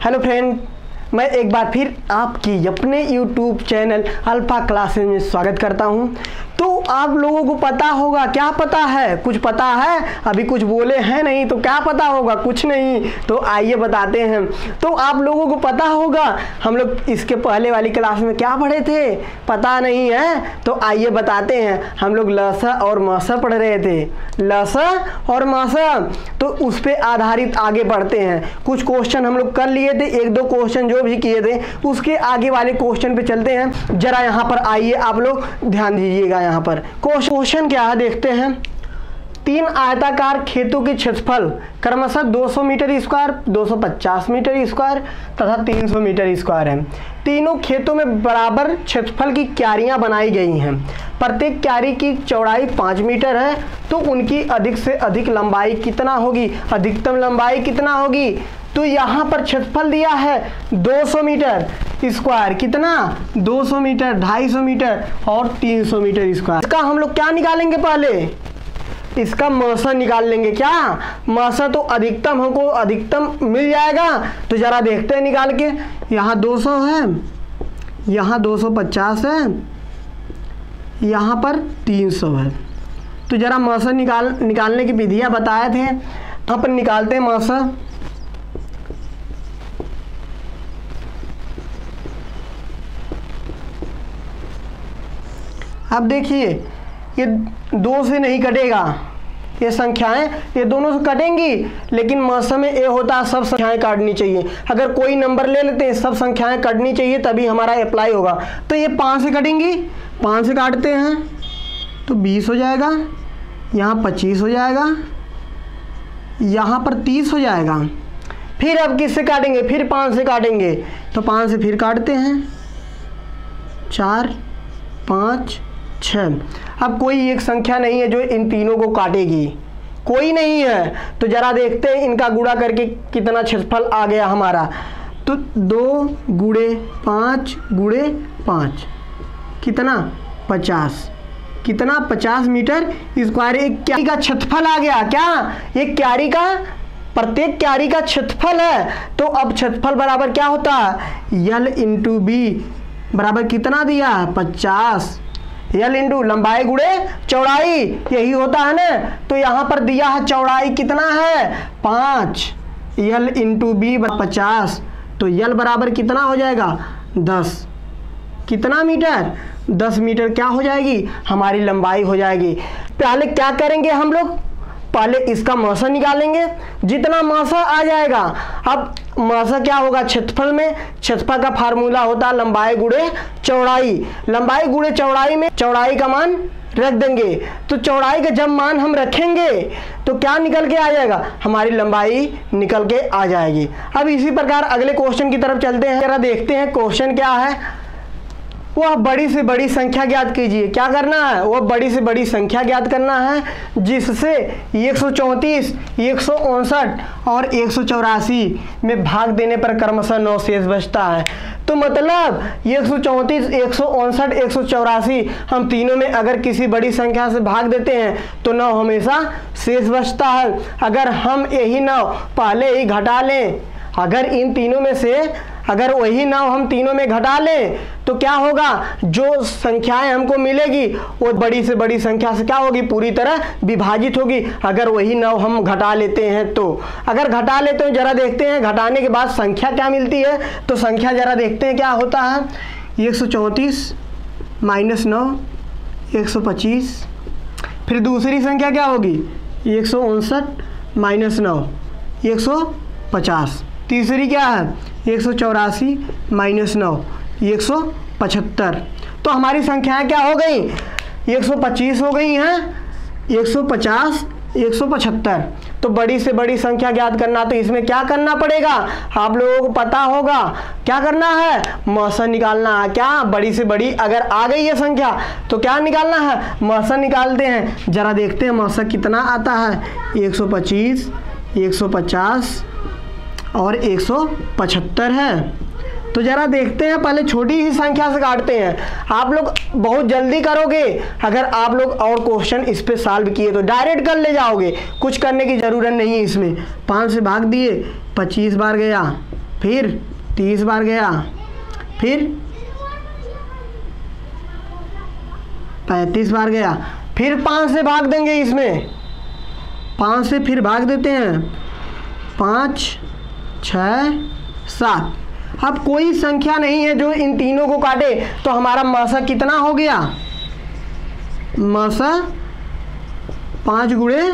Hello friend, मैं एक बार फिर आपकी अपने YouTube चैनल अल्फा क्लासेस में स्वागत करता हूं। तो आप लोगों को पता होगा, क्या पता है? कुछ पता है? अभी कुछ बोले हैं नहीं, तो क्या पता होगा? कुछ नहीं। तो आइए बताते हैं। तो आप लोगों को पता होगा हम लोग इसके पहले वाली क्लास में क्या पढ़े थे, पता नहीं है? तो आइए बताते हैं। हम लोग लसा और मासा पढ़ रहे थे, लसा और मासा। तो उस पर आधारित आगे बढ़ते हैं। कुछ क्वेश्चन हम लोग कर लिए थे, एक दो क्वेश्चन जो भी किए थे उसके आगे वाले क्वेश्चन पे चलते हैं। जरा यहाँ पर आइए, आप लोग ध्यान दीजिएगा। यहाँ पर क्वेश्चन क्या है देखते हैं। 3 आयताकार खेतों के क्षेत्रफल क्रमशः 200 मीटर स्क्वायर, 250 मीटर स्क्वायर तथा 300 मीटर स्क्वायर है। तीनों खेतों में बराबर क्षेत्रफल की क्यारियां बनाई गई हैं। प्रत्येक क्यारी की चौड़ाई 5 मीटर है, तो उनकी अधिक से अधिक लंबाई कितना होगी? अधिकतम लंबाई कितना होगी? तो यहाँ पर क्षेत्रफल दिया है 200 मीटर स्क्वायर। कितना? 200 मीटर, 250 मीटर और 300 मीटर स्क्वायर। इसका हम लोग क्या निकालेंगे? पहले इसका मासा निकाल लेंगे। क्या मासा? तो अधिकतम हमको अधिकतम मिल जाएगा। तो जरा देखते हैं निकाल के। यहाँ 200 है, यहाँ 250 है, यहाँ पर 300 है। तो जरा मासा निकालने की विधियाँ बताए थे। यहाँ पर निकालते हैं मासा। अब देखिए, ये 2 से नहीं कटेगा, ये संख्याएं ये दोनों से कटेंगी, लेकिन मौसम में ये होता है सब संख्याएं काटनी चाहिए। अगर कोई नंबर ले लेते हैं, सब संख्याएं काटनी चाहिए, तभी हमारा अप्लाई होगा। तो ये 5 से कटेंगी, 5 से काटते हैं तो 20 हो जाएगा, यहाँ 25 हो जाएगा, यहाँ पर 30 हो जाएगा। फिर अब किससे काटेंगे? फिर 5 से काटेंगे, तो 5 से फिर काटते हैं, 4, 5, 6। अब कोई एक संख्या नहीं है जो इन तीनों को काटेगी, कोई नहीं है। तो जरा देखते हैं इनका गुणा करके कितना क्षेत्रफल आ गया हमारा। तो 2 गुणे 5 गुणे 5 कितना? 50। कितना? 50 मीटर स्क्वायर। एक क्यारी का क्षेत्रफल आ गया। क्या? एक क्यारी का, प्रत्येक क्यारी का क्षेत्रफल है। तो अब क्षेत्रफल बराबर क्या होता है? L इंटू बी बराबर कितना दिया है? 50। L इंटू लंबाई गुणे चौड़ाई, यही होता है ना। तो यहाँ पर दिया है चौड़ाई कितना है? 5। L इंटू बी 50, तो L बराबर कितना हो जाएगा? 10। कितना मीटर? 10 मीटर क्या हो जाएगी? हमारी लंबाई हो जाएगी। पहले क्या करेंगे हम लोग? पहले इसका मासा निकालेंगे। जितना मासा आ जाएगा, अब मासा क्या होगा? क्षेत्रफल में, क्षेत्रफल का फार्मूला होता है लंबाई गुणे चौड़ाई। लंबाई गुणे चौड़ाई में चौड़ाई का मान रख देंगे। तो चौड़ाई का जब मान हम रखेंगे तो क्या निकल के आ जाएगा? हमारी लंबाई निकल के आ जाएगी। अब इसी प्रकार अगले क्वेश्चन की तरफ चलते हैं। जरा देखते हैं क्वेश्चन क्या है। वह बड़ी से बड़ी संख्या ज्ञात कीजिए। क्या करना है? वह बड़ी से बड़ी संख्या ज्ञात करना है जिससे 134, 159 और 184 में भाग देने पर क्रमशः 9 शेष बचता है। तो मतलब 134, 159, 184 हम तीनों में अगर किसी बड़ी संख्या से भाग देते हैं तो 9 हमेशा शेष बचता है। अगर हम यही 9 पहले ही घटा लें, अगर इन तीनों में से अगर वही 9 हम तीनों में घटा लें तो क्या होगा? जो संख्याएं हमको मिलेगी वो बड़ी से बड़ी संख्या से क्या होगी? पूरी तरह विभाजित होगी। अगर वही 9 हम घटा लेते हैं तो, अगर घटा लेते हैं, जरा देखते हैं घटाने के बाद संख्या क्या मिलती है। तो संख्या जरा देखते हैं क्या होता है। 134 माइनस 9 125। फिर दूसरी संख्या क्या होगी? 159 माइनस 9 150। तीसरी क्या है? 184 माइनस 9 175। तो हमारी संख्याएं क्या हो गई? 125 हो गई हैं, 150, 175। तो बड़ी से बड़ी संख्या ज्ञात करना, तो इसमें क्या करना पड़ेगा? आप लोगों को पता होगा क्या करना है? मासा निकालना है। क्या? बड़ी से बड़ी अगर आ गई है संख्या तो क्या निकालना है? मासा निकालते हैं। जरा देखते हैं मासा कितना आता है। 125, 150 और 175 है। तो जरा देखते हैं, पहले छोटी ही संख्या से काटते हैं। आप लोग बहुत जल्दी करोगे अगर आप लोग और क्वेश्चन इस पे सॉल्व किए तो डायरेक्ट कर ले जाओगे, कुछ करने की ज़रूरत नहीं है इसमें। 5 से भाग दिए, 25 बार गया, फिर 30 बार गया, फिर 35 बार गया, फिर 5 से भाग देंगे, इसमें 5 से फिर भाग देते हैं, 5, 6, 7। अब कोई संख्या नहीं है जो इन तीनों को काटे, तो हमारा मासा कितना हो गया? मासा 5 गुणे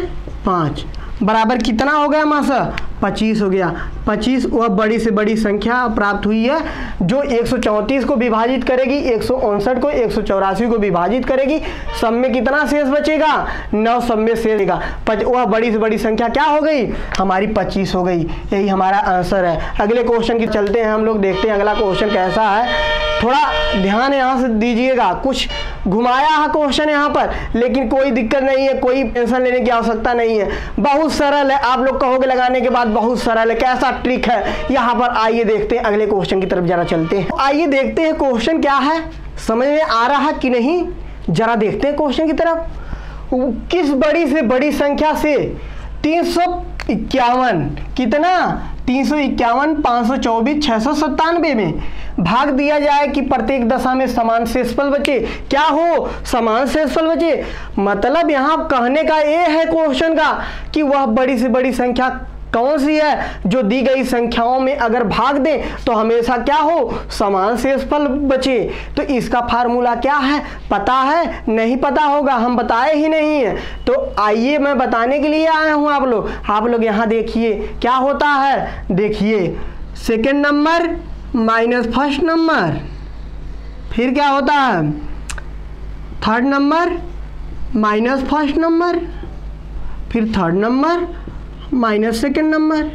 5 बराबर कितना हो गया? मासा 25 हो गया। 25 वह बड़ी से बड़ी संख्या प्राप्त हुई है जो 134 को विभाजित करेगी, 159 को, 184 को विभाजित करेगी। सब में कितना शेष बचेगा? 9 सब में शेष बचेगा। वह बड़ी से बड़ी संख्या क्या हो गई? हमारी 25 हो गई। यही हमारा आंसर है। अगले क्वेश्चन की चलते हैं हम लोग, देखते हैं अगला क्वेश्चन कैसा है। थोड़ा ध्यान यहाँ से दीजिएगा, कुछ घुमाया है क्वेश्चन यहाँ पर, लेकिन कोई दिक्कत नहीं है, कोई टेंशन लेने की आवश्यकता नहीं है, बहुत सरल है। आप लोग कहोगे लगाने के बाद बहुत सरल है, कैसा ट्रिक है यहाँ पर। आइए देखते हैं अगले क्वेश्चन की तरफ जरा चलते हैं। आइए देखते हैं क्वेश्चन क्या है, समझ में आ रहा है कि नहीं, जरा देखते हैं क्वेश्चन की तरफ। किस बड़ी से बड़ी संख्या से 351 कितना 351, 524, 697 में भाग दिया जाए कि प्रत्येक दशा में समान शेषफल बचे? क्या हो? समान शेषफल बचे। मतलब यहाँ कहने का ये है क्वेश्चन का कि वह बड़ी से बड़ी संख्या कौन सी है जो दी गई संख्याओं में अगर भाग दें तो हमेशा क्या हो? समान शेषफल बचे। तो इसका फार्मूला क्या है? पता है? नहीं पता होगा, हम बताए ही नहीं है। तो आइए मैं बताने के लिए आया हूं। आप लोग यहाँ देखिए क्या होता है। देखिए second number minus first number, फिर क्या होता है? Third number minus first number, फिर third number minus second number,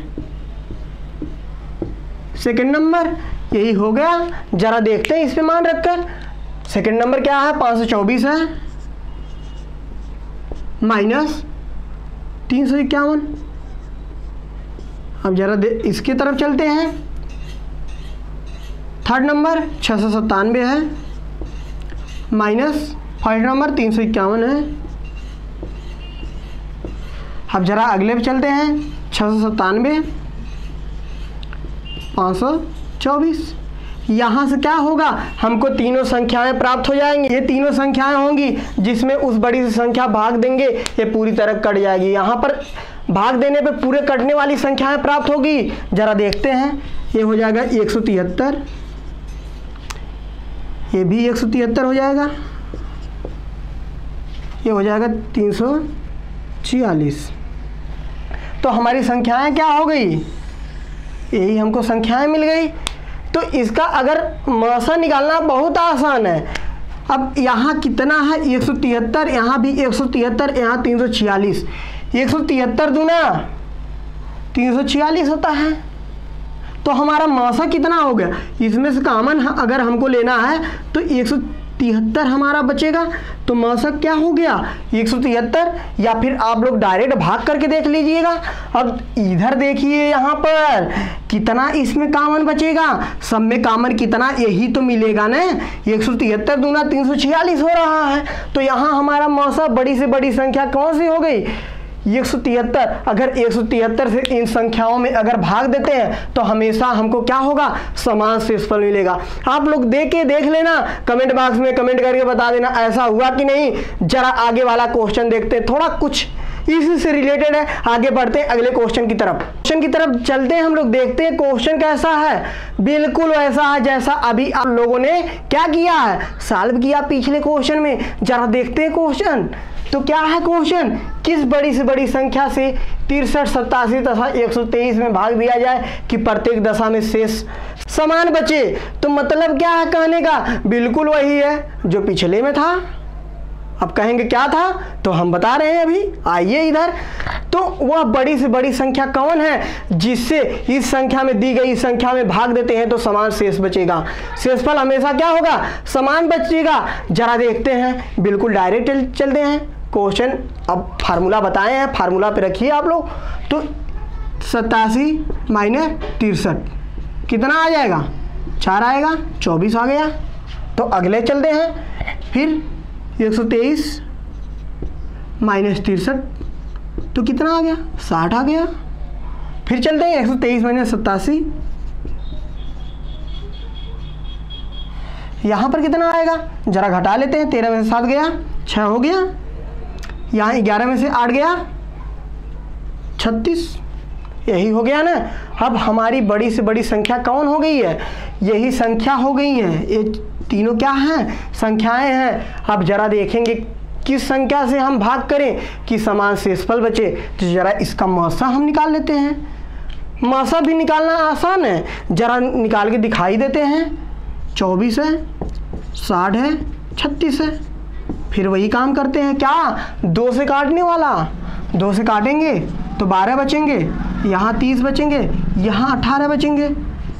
second number. यही हो गया। जरा देखते हैं इस पे मान रखकर। सेकेंड नंबर क्या है? 524 है, माइनस 351। अब जरा इसके तरफ चलते हैं। थर्ड नंबर 697 है, माइनस फर्स्ट नंबर 351 है। अब जरा अगले पे चलते हैं। 697, 524। यहाँ से क्या होगा? हमको तीनों संख्याएं प्राप्त हो जाएंगी। ये तीनों संख्याएं होंगी जिसमें उस बड़ी सी संख्या भाग देंगे, ये पूरी तरह कट जाएगी। यहाँ पर भाग देने पे पूरे कटने वाली संख्याएं प्राप्त होगी। जरा देखते हैं। ये हो जाएगा 173, ये भी 173 हो जाएगा, ये हो जाएगा 346। तो हमारी संख्याएं क्या हो गई? यही हमको संख्याएं मिल गई। तो इसका अगर मासा निकालना बहुत आसान है। अब यहाँ कितना है? 173, यहाँ भी 173, यहाँ 346। 173 दूना 346 होता है। तो हमारा मासा कितना हो गया? इसमें से कॉमन अगर हमको लेना है तो 173 हमारा बचेगा। तो मासा क्या हो गया? 173। या फिर आप लोग डायरेक्ट भाग करके देख लीजिएगा। अब इधर देखिए यहाँ पर कितना इसमें कॉमन बचेगा। सब में कॉमन कितना? यही तो मिलेगा ना। 173 दूना 346 हो रहा है। तो यहाँ हमारा मासा बड़ी से बड़ी संख्या कौन सी हो गई? 173। अगर 173 से इन संख्याओं में अगर भाग देते हैं तो हमेशा हमको क्या होगा? समान शेषफल मिलेगा। आप लोग देख लेना, कमेंट बॉक्स में कमेंट करके बता देना ऐसा हुआ कि नहीं। जरा आगे वाला क्वेश्चन देखते हैं, थोड़ा कुछ इसी से रिलेटेड है। आगे बढ़ते हैं अगले क्वेश्चन की तरफ। क्वेश्चन की तरफ चलते हैं हम लोग, देखते हैं क्वेश्चन कैसा है। बिल्कुल वैसा है जैसा अभी आप लोगों ने क्या किया है, सॉल्व किया पिछले क्वेश्चन में। जरा देखते हैं क्वेश्चन। तो क्या है क्वेश्चन? किस बड़ी से बड़ी संख्या से 63, 87 तथा 123 में भाग दिया जाए कि प्रत्येक दशा में शेष समान बचे? तो मतलब क्या है कहने का? बिल्कुल वही है जो पिछले में था। अब कहेंगे क्या था? तो हम बता रहे हैं अभी। आइए इधर। तो वह बड़ी से बड़ी संख्या कौन है जिससे इस संख्या में दी गई संख्या में भाग देते हैं तो समान शेष बचेगा? शेषफल हमेशा क्या होगा? समान बचेगा। जरा देखते हैं। बिल्कुल डायरेक्ट चलते हैं क्वेश्चन। अब फार्मूला बताए हैं, फार्मूला पे रखिए आप लोग। तो 87 माइनस 63 कितना आ जाएगा? 4 आएगा। 24 आ गया। तो अगले चलते हैं। फिर 123 माइनस 63 तो कितना आ गया? 60 आ गया। फिर चलते हैं 123 माइनस 87 यहाँ पर कितना आएगा, जरा घटा लेते हैं। 13 में से 7 गया, 6 हो गया। यहाँ 11 में से 8 गया, 36, यही हो गया ना। अब हमारी बड़ी से बड़ी संख्या कौन हो गई है, यही संख्या हो गई है। ये तीनों क्या हैं, संख्याएं हैं। अब जरा देखेंगे किस संख्या से हम भाग करें कि समान शेषफल बचे। तो जरा इसका मौसा हम निकाल लेते हैं। मौसा भी निकालना आसान है, जरा निकाल के दिखाई देते हैं। 24 है, 60 है, 36 है। फिर वही काम करते हैं, क्या 2 से काटने वाला, 2 से काटेंगे तो 12 बचेंगे, यहाँ 30 बचेंगे, यहाँ 18 बचेंगे।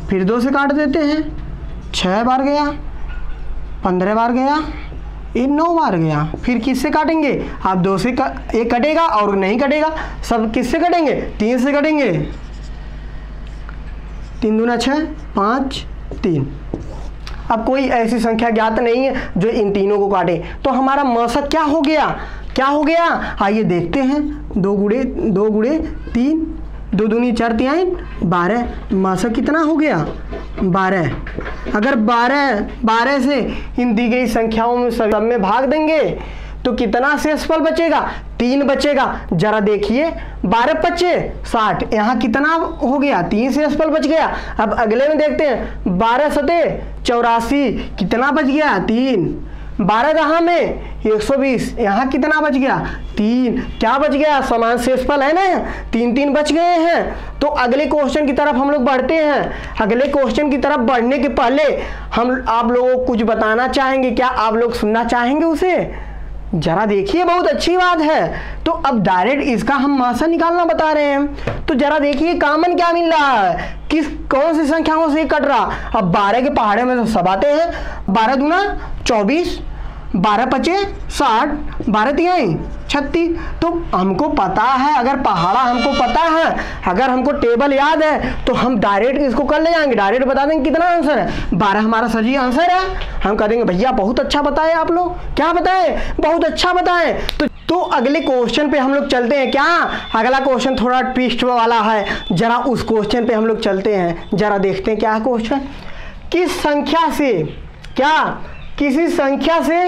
फिर 2 से काट देते हैं, 6 बार गया, 15 बार गया, ये 9 बार गया। फिर किससे काटेंगे, आप 2 से एक कटेगा और नहीं कटेगा, सब किससे कटेंगे, 3 से कटेंगे। 3 दूना 6, 5, 3। अब कोई ऐसी संख्या ज्ञात नहीं है जो इन तीनों को काटे। तो हमारा मौसा क्या हो गया, क्या हो गया, आइए देखते हैं। 2 गुणे 3, 2 दूनी 4 तिहाई 12। मौसा कितना हो गया, 12। अगर 12 से इन दी गई संख्याओं में सब में भाग देंगे तो कितना शेषफल बचेगा, 3 बचेगा। जरा देखिए 12 पच्चे 60, यहाँ कितना हो गया, 3 शेषफल बच गया। अब अगले में देखते हैं, 12 सते 84, कितना बच गया, 3। 12 दहा में 120, यहाँ कितना बच गया, 3। क्या बच गया, समान शेषफल है ना, 3 बच गए हैं। तो अगले क्वेश्चन की तरफ हम लोग बढ़ते हैं। अगले क्वेश्चन की तरफ बढ़ने के पहले हम आप लोगों को कुछ बताना चाहेंगे। क्या आप लोग सुनना चाहेंगे उसे, जरा देखिए, बहुत अच्छी बात है। तो अब डायरेक्ट इसका हम मौसा निकालना बता रहे हैं। तो जरा देखिए कॉमन क्या मिल रहा है, कौन सी संख्याओं से कट रहा। अब 12 के पहाड़े में तो सब आते हैं। 12 दूना 24, 12 पचे 60, 12 तिहाई 36। तो हमको पता है, अगर पहाड़ा हमको पता है, अगर हमको टेबल याद है तो हम डायरेक्ट इसको कर ले जाएंगे, डायरेक्ट बता देंगे कितना आंसर है। 12 हमारा सही आंसर है। हम कह देंगे भैया बहुत अच्छा बताए आप लोग, क्या बताए, बहुत अच्छा बताए। तो अगले क्वेश्चन पे हम लोग चलते हैं। क्या अगला क्वेश्चन थोड़ा ट्विस्ट वाला है, जरा उस क्वेश्चन पे हम लोग चलते हैं। जरा देखते हैं क्या है क्वेश्चन। किस संख्या से, क्या किसी संख्या से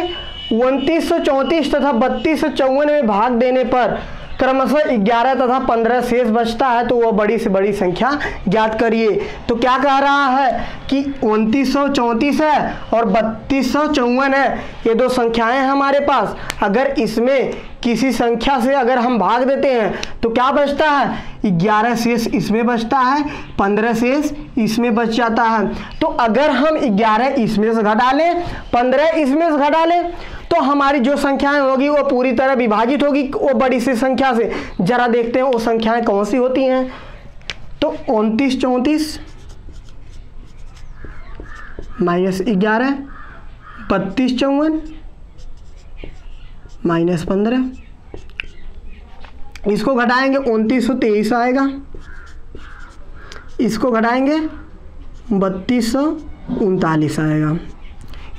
2934 तथा 3254 में भाग देने पर क्रमशः 11 तथा 15 शेष बचता है, तो वह बड़ी से बड़ी संख्या ज्ञात करिए। तो क्या कह रहा है कि 2934 है और 3254 है, ये 2 संख्याएं हैं हमारे पास। अगर इसमें किसी संख्या से अगर हम भाग देते हैं तो क्या बचता है, 11 शेष इसमें बचता है, 15 शेष इसमें बच जाता है। तो अगर हम 11 इसमें से घटा लें, 15 इसमें से घटा लें, तो हमारी जो संख्याएं होगी वो पूरी तरह विभाजित होगी वो बड़ी सी संख्या से। जरा देखते हैं वो संख्याएं कौन सी होती हैं। तो 2934 माइनस 11, 3254 माइनस 15, इसको घटाएंगे 2923 आएगा, इसको घटाएंगे 3239 आएगा।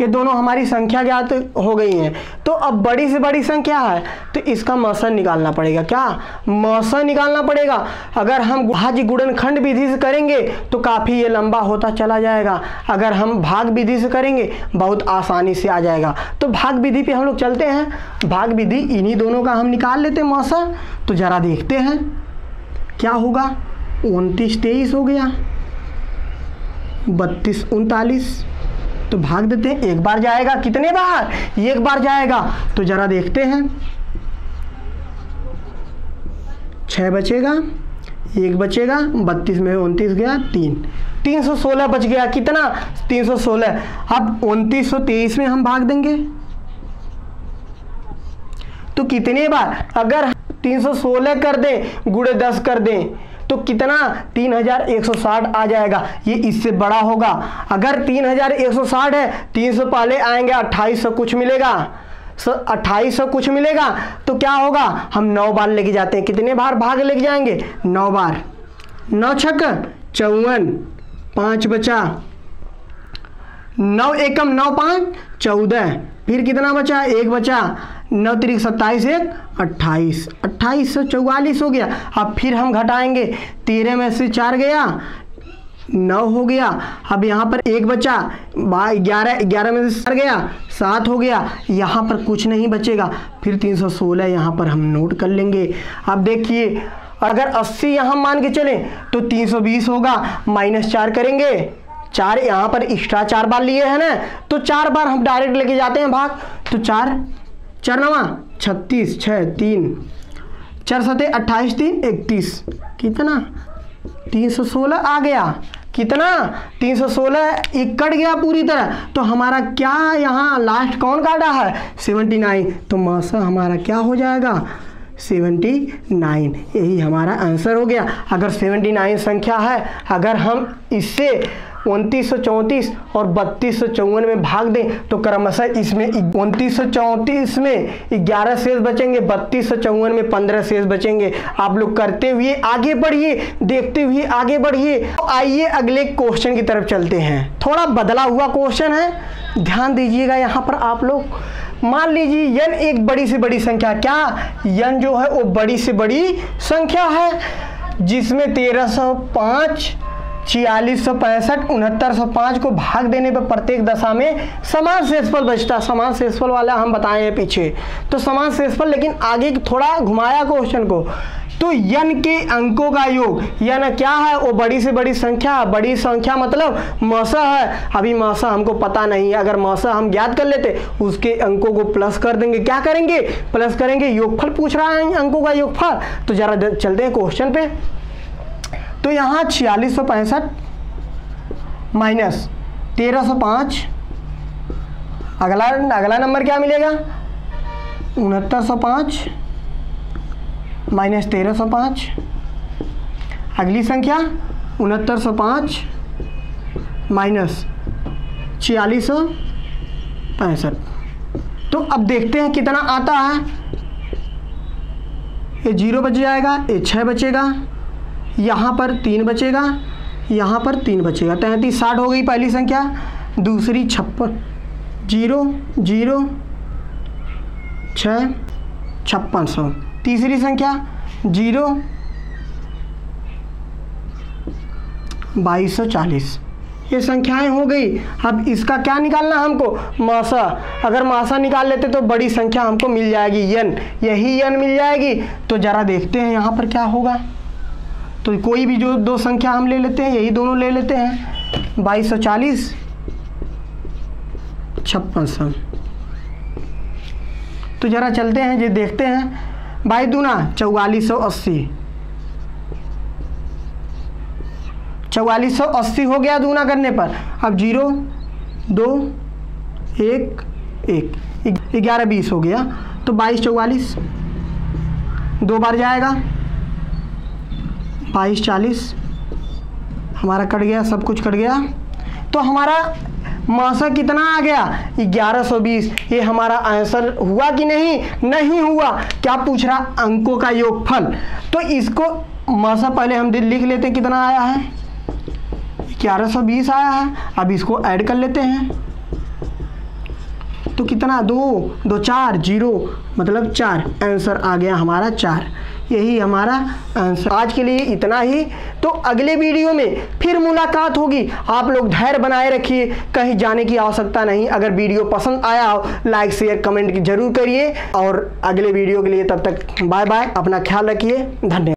ये दोनों हमारी संख्या ज्ञात हो गई हैं। तो अब बड़ी से बड़ी संख्या है तो इसका मौसा निकालना पड़ेगा। क्या मौसा निकालना पड़ेगा। अगर हम भाज्य गुणनखंड विधि से करेंगे तो काफ़ी ये लंबा होता चला जाएगा। अगर हम भाग विधि से करेंगे बहुत आसानी से आ जाएगा। तो भाग विधि पे हम लोग चलते हैं। भाग विधि इन्हीं दोनों का हम निकाल लेते हैं मौसा। तो ज़रा देखते हैं क्या होगा। 2923 हो गया, 3239, तो भाग देते हैं। एक बार जाएगा, कितने बार, एक बार जाएगा। तो जरा देखते हैं, 6 बचेगा, 1 बचेगा, 32 में 29 गया, 316 बच गया। कितना, 316। अब 2923 में हम भाग देंगे तो कितने बार, अगर 316 कर दें गुणे 10 कर दें तो कितना, 3160 आ जाएगा। ये इससे बड़ा होगा। अगर 3160 है, 300 पहले आएंगे, 2800 कुछ मिलेगा, 2800 कुछ मिलेगा। तो क्या होगा, हम 9 बार लेके जाते हैं। कितने बार भाग लेके जाएंगे, 9 बार। 9 छक्का 54, 5 बचा, 9 एकम 9 5 14, फिर कितना बचा, 1 बचा, 9 3 27 1 28, 2844 हो गया। अब फिर हम घटाएंगे, 13 में से 4 गया, 9 हो गया। अब यहाँ पर 1 बचा, 11 में से 4 गया, 7 हो गया, यहाँ पर कुछ नहीं बचेगा। फिर 316 यहाँ पर हम नोट कर लेंगे। अब देखिए अगर 80 यहाँ मान के चलें तो 320 होगा, -4 करेंगे, 4 यहाँ पर एक्स्ट्रा 4 बार लिए है ना, तो 4 बार हम डायरेक्ट लेके जाते हैं भाग। तो 4 9 36, 6 3, 4 7 28, 3 31, कितना 316 आ गया। कितना 316 एक कट गया पूरी तरह। तो हमारा क्या यहाँ लास्ट कौन काटा है 79। तो मासा हमारा क्या हो जाएगा 79। यही हमारा आंसर हो गया। अगर 79 संख्या है, अगर हम इससे 2934 और 3254 में भाग दें तो क्रमशः इसमें 2934 में 11 शेष बचेंगे, 3254 में 15 शेष बचेंगे। आप लोग करते हुए आगे बढ़िए, देखते हुए आगे बढ़िए। तो आइए अगले क्वेश्चन की तरफ चलते हैं। थोड़ा बदला हुआ क्वेश्चन है, ध्यान दीजिएगा। यहाँ पर आप लोग मान लीजिए n एक बड़ी से बड़ी संख्या, क्या n जो है वो बड़ी से बड़ी संख्या है, जिसमें 1305, 4665, 6905 को भाग देने पर प्रत्येक दशा में समान शेषफल बचता। समान शेषफल वाला हम बताए हैं पीछे, तो समान शेषफल, लेकिन आगे थोड़ा घुमाया क्वेश्चन को। तो n के अंकों का योग, n क्या है वो बड़ी से बड़ी संख्या, बड़ी संख्या मतलब मासा है। अभी मासा हमको पता नहीं है, अगर मासा हम ज्ञात कर लेते उसके अंकों को प्लस कर देंगे। क्या करेंगे प्लस करेंगे, योगफल पूछ रहा है अंकों का योगफल। तो जरा चलते हैं क्वेश्चन पे। तो यहाँ 4665 माइनस 1305, अगला नंबर क्या मिलेगा 6905 माइनस 1305, अगली संख्या 6905 माइनस 4665। तो अब देखते हैं कितना आता है। ये 0 बच जाएगा, ये 6 बचेगा, यहाँ पर 3 बचेगा, यहाँ पर 3 बचेगा। 33 60 हो गई पहली संख्या, दूसरी 56, 0 0 6 5600, तीसरी संख्या 0 2240। ये संख्याएं हो गई। अब इसका क्या निकालना हमको मासा। अगर मासा निकाल लेते तो बड़ी संख्या हमको मिल जाएगी n, यही n मिल जाएगी। तो जरा देखते हैं यहाँ पर क्या होगा। तो कोई भी जो दो संख्या हम ले लेते हैं, यही दोनों ले लेते हैं, 2240 5600। तो जरा चलते हैं, ये देखते हैं। 22 दूना 4480, 4480 हो गया दूना करने पर। अब 0 2 1 1, 11 20 हो गया। तो 22 44 2 बार जाएगा, 22 40 हमारा कट गया, सब कुछ कट गया। तो हमारा मासा कितना आ गया 1120। ये हमारा आंसर हुआ कि नहीं, नहीं हुआ। क्या पूछ रहा अंकों का योगफल। तो इसको मासा पहले हम लिख लेते हैं, कितना आया है 1120 आया है। अब इसको ऐड कर लेते हैं, तो कितना 2 2 4 0 मतलब 4, आंसर आ गया हमारा 4। यही हमारा आंसर। आज के लिए इतना ही। तो अगले वीडियो में फिर मुलाकात होगी। आप लोग धैर्य बनाए रखिए, कहीं जाने की आवश्यकता नहीं। अगर वीडियो पसंद आया हो लाइक शेयर कमेंट जरूर करिए। और अगले वीडियो के लिए तब तक बाय बाय, अपना ख्याल रखिए, धन्यवाद।